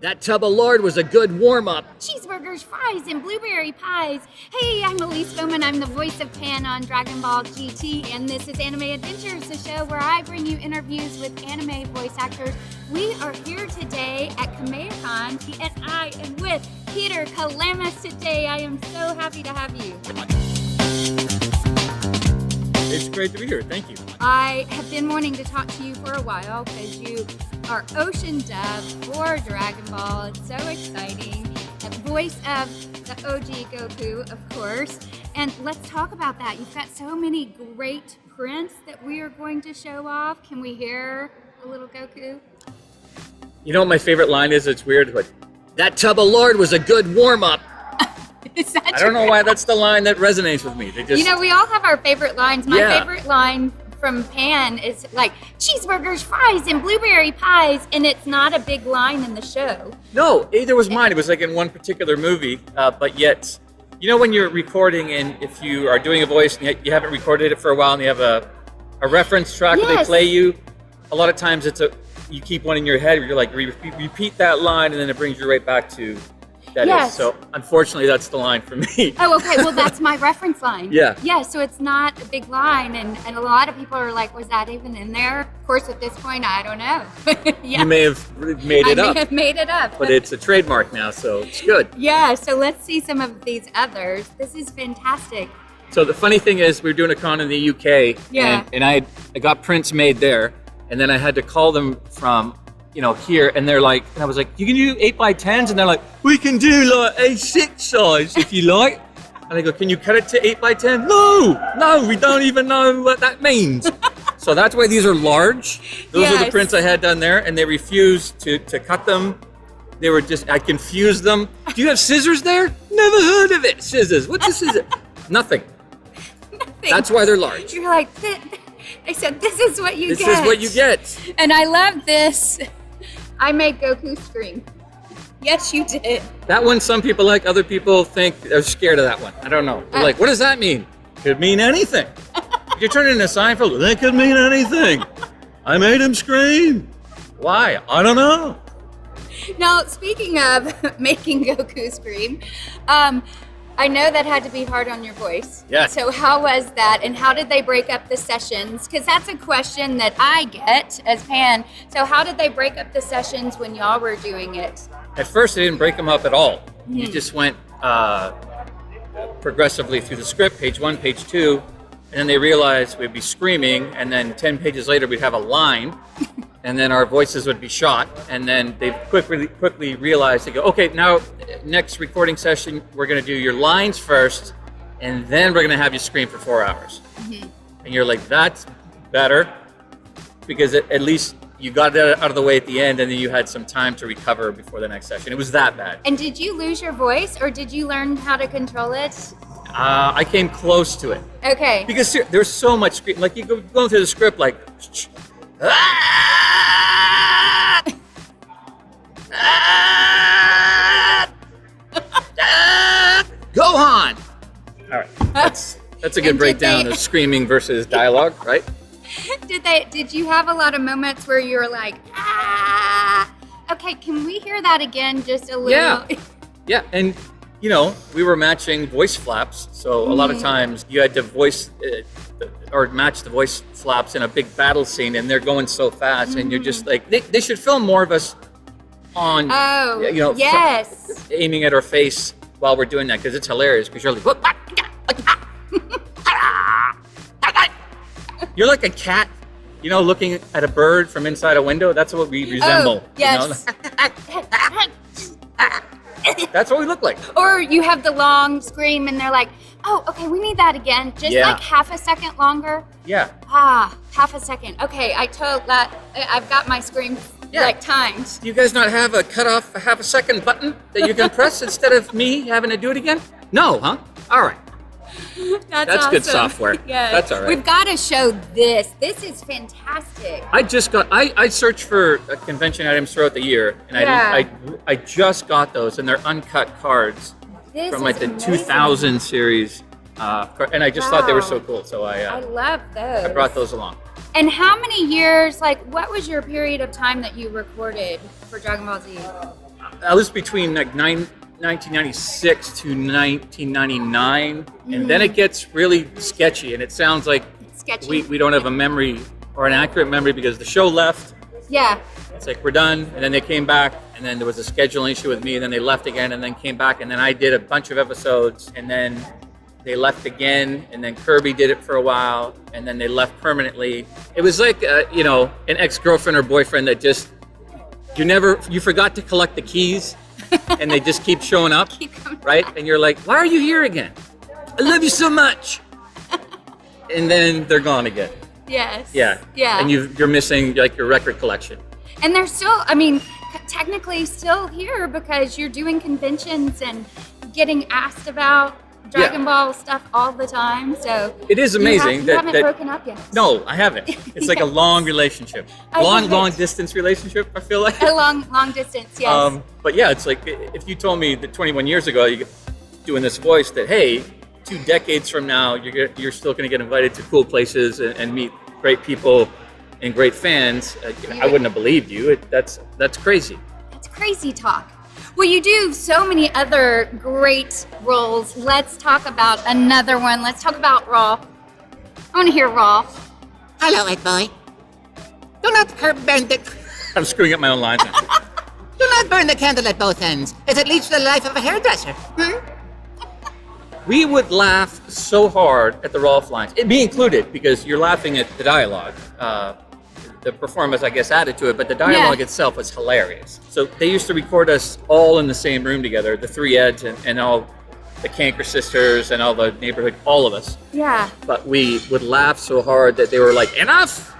That tub of lard was a good warm-up. Cheeseburgers, fries, and blueberry pies. Hey, I'm Elise Baughman. I'm the voice of Pan on Dragon Ball GT, and this is Anime Adventures, the show where I bring you interviews with anime voice actors. We are here today at Kamehacon, PSI, and with Peter Kelamis today. I am so happy to have you. It's great to be here. Thank you. I have been wanting to talk to you for a while because you are Ocean Dub for Dragon Ball. It's so exciting. The voice of the OG Goku, of course. And let's talk about that. You've got so many great prints that we are going to show off. Can we hear a little Goku? You know what my favorite line is? It's weird, but that tub of lard was a good warm-up. Is that I don't know why that's the line that resonates with me. They just, You know, we all have our favorite lines. My Yeah. favorite line from Pan is like cheeseburgers, fries, and blueberry pies, and it's not a big line in the show. No, either was mine. It was like in one particular movie, but yet, you know when you're recording and if you are doing a voice and you haven't recorded it for a while and you have a reference track where they Yes. play you, a lot of times you keep one in your head where you're like, repeat that line and then it brings you right back to that Yes. is. So unfortunately, that's the line for me. Oh, okay. Well, that's my reference line. Yeah. Yeah, so it's not a big line, and a lot of people are like, was that even in there? Of course, at this point, I don't know. Yeah. You may have made it I up, may have made it up. but it's a trademark now, so it's good. Yeah, so let's see some of these others. This is fantastic. So the funny thing is, we were doing a con in the UK, Yeah. and I got prints made there, and then I had to call them from, here, and they're like, and I was like, you can do 8x10s, and they're like, we can do like A6 size if you like. And I go, can you cut it to 8x10? No, we don't even know what that means. So that's why these are large. Those are the Yes. prints I had done there, and they refused to cut them. They were I confused them. Do you have scissors there? Never heard of it. Scissors. What's a scissor? Nothing. That's why they're large. You're like, they said, this is what you This get. is what you get. And I love this. I made Goku scream. Yes, you did. That one, some people like, other people think they're scared of that one. I don't know. They're like, what does that mean? Could mean anything. If you're turning into Seinfeld, that could mean anything. I made him scream. Why? I don't know. Now, speaking of making Goku scream, I know that had to be hard on your voice. Yes. So how was that, and how did they break up the sessions? Because that's a question that I get as Pan. So how did they break up the sessions when y'all were doing it? At first, they didn't break them up at all. You just went progressively through the script, page 1, page 2, and then they realized we'd be screaming, and then 10 pages later, we'd have a line, and then our voices would be shot, and then they quickly realized, they go, okay, now next recording session, we're gonna do your lines first, and then we're gonna have you scream for 4 hours. And you're like, that's better, because at least you got it out of the way at the end, and then you had some time to recover before the next session. It was that bad. And did you lose your voice, or did you learn how to control it? I came close to it. Okay. Because there's so much scream. Like you go through the script like, Gohan! All right, that's a good And did breakdown they- of screaming versus dialogue, right? Did you have a lot of moments where you were like, okay, can we hear that again just a little? Yeah. Yeah, and we were matching voice flaps, so a lot of times you had to voice or match the voice flaps in a big battle scene, and they're going so fast, and you're just like, they should film more of us on, Oh, yes. aiming at our face while we're doing that, because it's hilarious, because you're like, you're like a cat, looking at a bird from inside a window. That's what we resemble. Oh, yes. That's what we look like. Or you have the long scream and they're like, oh, okay, we need that again. Just Yeah. like half a second longer. Yeah. Half a second. Okay, I've got my scream timed. Do you guys not have a cut off a half a second button that you can press instead of me having to do it again? No, huh? All right. That's good awesome. software. Yes. That's all right. We've got to show this. This is fantastic. I searched for convention items throughout the year, and I just got those, and they're uncut cards This from like is the amazing. 2000 series, and I just thought they were so cool, so I love those. I brought those along. And how many years, what was your period of time that you recorded for Dragon Ball Z? I was between like 1996 to 1999, and then it gets really sketchy, and it sounds like we don't have a memory or an accurate memory because the show left. Yeah. It's like, we're done, and then they came back, and then there was a scheduling issue with me, and then they left again, and then came back, and then I did a bunch of episodes, and then they left again, and then Kirby did it for a while, and then they left permanently. It was like, you know, an ex-girlfriend or boyfriend that just, you forgot to collect the keys, and they just keep showing up, right? And you're like, why are you here again? I love you so much. And then they're gone again. Yes. Yeah. Yeah. And you're missing like your record collection. And they're still, I mean, technically still here because you're doing conventions and getting asked about Dragon Ball stuff all the time. So it is amazing you haven't broken up yet. No, I haven't. It's like a long relationship, long distance relationship. I feel like a long distance. Yes. But yeah, it's like if you told me that 21 years ago you're doing this voice, that hey, 2 decades from now you're still going to get invited to cool places and meet great people and great fans, I wouldn't have believed you. That's crazy. That's crazy talk. Well, you do so many other great roles. Let's talk about another one. Let's talk about Rolf. I want to hear Rolf. Hello, Ed boy. Do not burn the... I'm screwing up my own lines now. Do not burn the candle at both ends, as it leads to the life of a hairdresser. We would laugh so hard at the Rolf lines, me included, because you're laughing at the dialogue. The performance, I guess, added to it, but the dialogue itself was hilarious. So they used to record us all in the same room together, the 3 Eds and all the Canker sisters and all the neighborhood, all of us. Yeah. But we would laugh so hard that they were like, enough!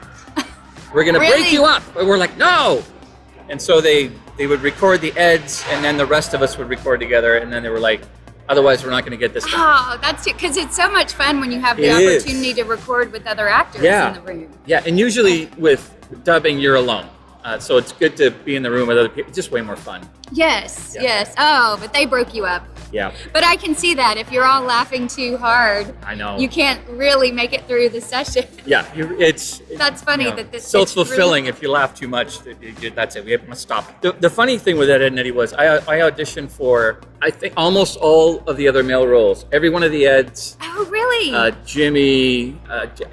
We're going to break you up! And we're like, no! And so they would record the Eds, and then the rest of us would record together, and then they were like, otherwise we're not going to get this done. Oh, that's it, because it's so much fun when you have the opportunity to record with other actors in the room. Yeah, and usually with dubbing, you're alone. So it's good to be in the room with other people. It's just way more fun. Yes, yes. Oh, but they broke you up. Yeah. But I can see that if you're all laughing too hard, I know. You can't really make it through the session. Yeah, That's funny that this. Self-fulfilling. If you laugh too much, that's it. We have to stop. The funny thing with Ed and Eddy was I auditioned for, I think, almost all of the other male roles. Every one of the Eds. Oh, really? Jimmy,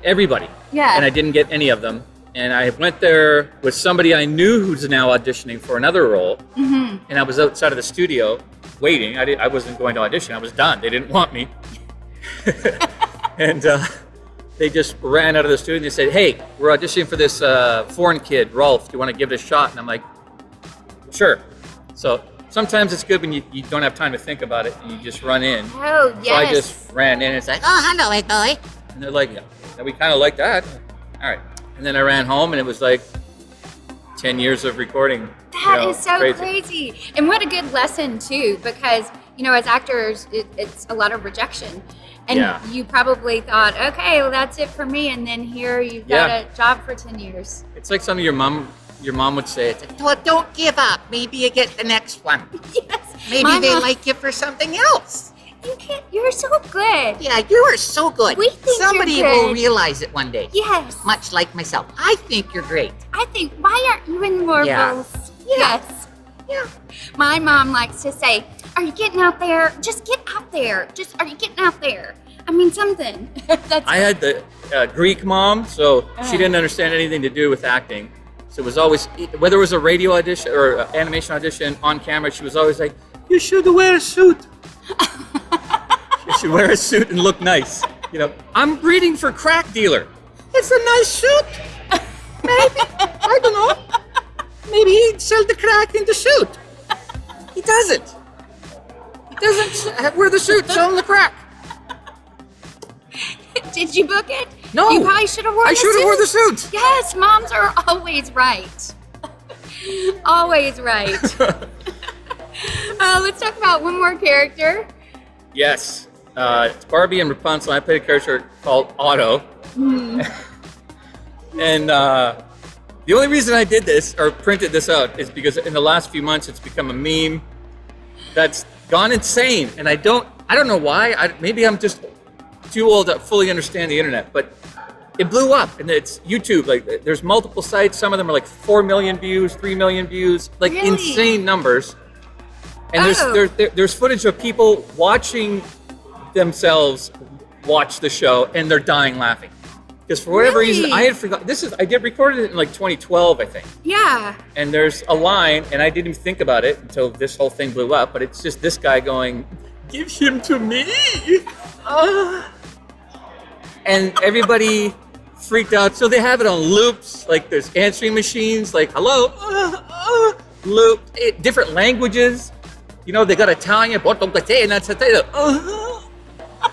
everybody. Yeah. And I didn't get any of them. And I went there with somebody I knew who's now auditioning for another role. Mm-hmm. And I was outside of the studio waiting. I wasn't going to audition. I was done. They didn't want me. And they just ran out of the studio and they said, hey, we're auditioning for this foreign kid, Rolf. Do you want to give it a shot? And I'm like, sure. So sometimes it's good when you don't have time to think about it and you just run in. Oh, yes. So I just ran in and it's like, oh, hello, Ed boy. And they're like, yeah, we kind of like that. All right. And then I ran home and it was like 10 years of recording. That is so crazy. And what a good lesson too, because, as actors, it's a lot of rejection. And you probably thought, okay, well, that's it for me. And then here you've got a job for 10 years. It's like something your mom would say. It's like, well, don't give up. Maybe you get the next one. Yes. Maybe they like you for something else. You're so good. Yeah, you are so good. We think somebody you're good. will realize it one day. Yes. Much like myself. I think you're great. I think, why aren't you in more roles? Yeah. Yes. Yeah. My mom likes to say, are you getting out there? Just get out there. Are you getting out there? I mean, something. I had the Greek mom, so she didn't understand anything to do with acting. So it was always, whether it was a radio audition or animation audition on camera, she was always like, you should wear a suit. You should wear a suit and look nice. I'm reading for crack dealer. It's a nice suit. Maybe. I don't know. Maybe he'd sell the crack in the suit. He doesn't. He doesn't wear the suit, sell the crack. Did you book it? No. You probably should have worn the suit. I should have worn the suit. Yes, moms are always right. Always right. Let's talk about one more character. Yes. It's Barbie and Rapunzel. I played a character called Otto. And the only reason I did this or printed this out is because in the last few months it's become a meme that's gone insane. And I don't know why. Maybe I'm just too old to fully understand the internet, but it blew up. And it's YouTube. Like, there's multiple sites. Some of them are like 4 million views, 3 million views, like insane numbers. And Oh. there's footage of people watching themselves watch the show, and they're dying laughing. Because for whatever reason, Really? I had forgotten. I did recorded it in like 2012, I think. Yeah. And there's a line, and I didn't even think about it until this whole thing blew up. But it's just this guy going, "Give him to me," and everybody freaked out. So they have it on loops, like there's answering machines, like hello, loop, different languages. You know, they got Italian,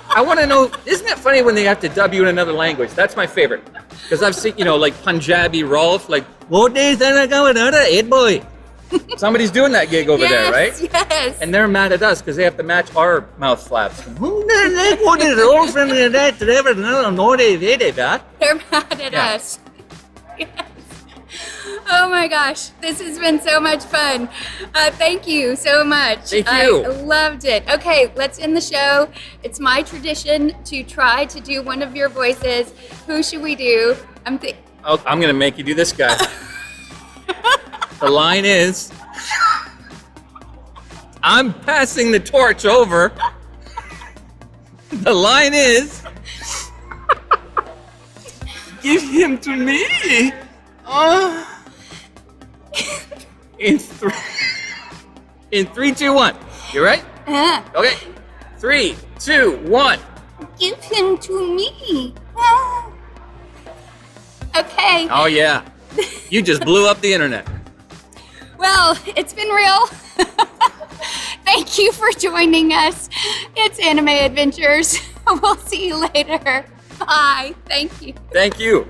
I want to know, isn't it funny when they have to dub you in another language? That's my favorite. Because I've seen, like Punjabi Rolf, like, what days are I going out of boy? Somebody's doing that gig over there, right? Yes. And they're mad at us because they have to match our mouth flaps. They're mad at Yeah. us. Yes. Oh my gosh, this has been so much fun. Thank you so much. Thank you. I loved it. Okay, let's end the show. It's my tradition to try to do one of your voices. Who should we do? I'm going to make you do this guy. The line is, I'm passing the torch over. The line is, give him to me. In 3, 2, 1. You right? Okay. 3, 2, 1. Give him to me. Okay. Oh yeah. You just blew up the internet. Well, it's been real. Thank you for joining us. It's Anime Adventures. We'll see you later. Bye. Thank you. Thank you.